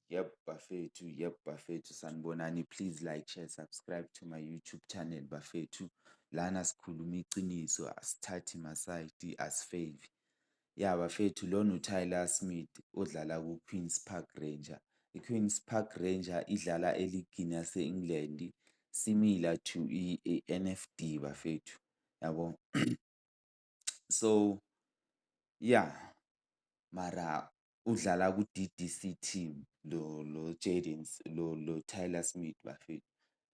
Yep, bafethu sanibonani. Please like, share, subscribe to my YouTube channel bafethu. Lana sikhuluma iciniso, asithathi masayidi, asifevi. Ya bafethu, lona uTyler Smith odlala ku-Queen's Park Ranger. I-Queen's Park Ranger idlala eligini yase-England, similar to i-NFD bafethu. Yabo. So, yeah. Mara udlala ku-DDC team lo Tyler Smith bafethu.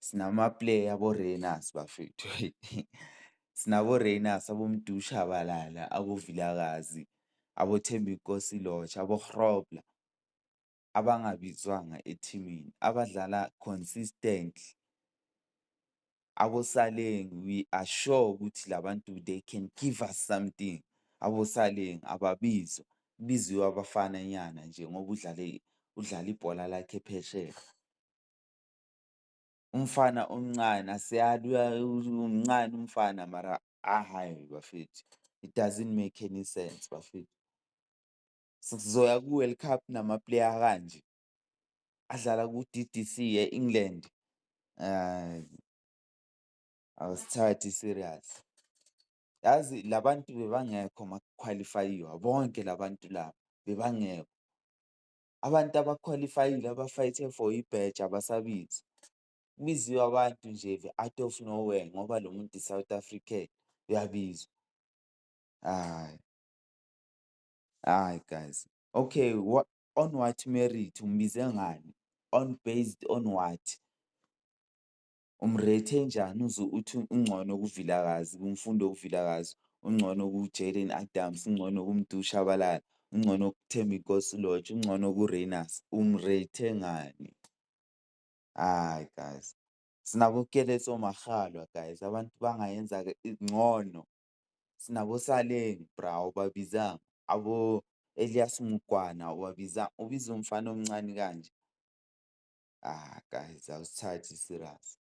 Sinama-player abo-Rhinos bafethu. Sinabo-Rhinos, aboMdu Shabalala, aboVilakazi, aboThembinkosi Lorch, aboGrobler abangabizwanga ethimini abadlala consistently. Abosaleng, we are sure ukuthi labantu they can give us something. Abosaleng ababizwa, kubiziwe abafananyana nje ngoba udlala ibhola lakhe phesheya. Umfana omncane umncane umfana mara ahayi bafethu. It doesn't make any sense bafethu. Sizoya ku-World Cup nama-player kanje adlala ku-DDC e-England. Awusithathi serious. Yazi labantu bebangekho makukhwalifayiwa, bonke labantu laba bebangekho. Abantu abakhwalifayile abafayithe for ibheji abasabizwa. Kubiziwe abantu nje out of nowhere ngoba lo muntu i-South African uyabizwa. Hayi guys. Okay, on what merit umbize ngani? Based on what? Umrate njani uthi ungcono kuVilakazi, kumfundo kuVilakazi, ungcono kuJayden Adams, ungcono kuMdu Shabalala, ungcono kuThembinkosi Lorch, ungcono kuRhinos. Umrate ngani? Hayi guys. Sinabo Keletso Maghalwa guys, abantu bangayenza ngcono. Sinabo Saleng bra awubabizanga. Abo Elias Mugwana awubabizanga. Ubiza umfana omncane kanje. Guys, awusithathi serious.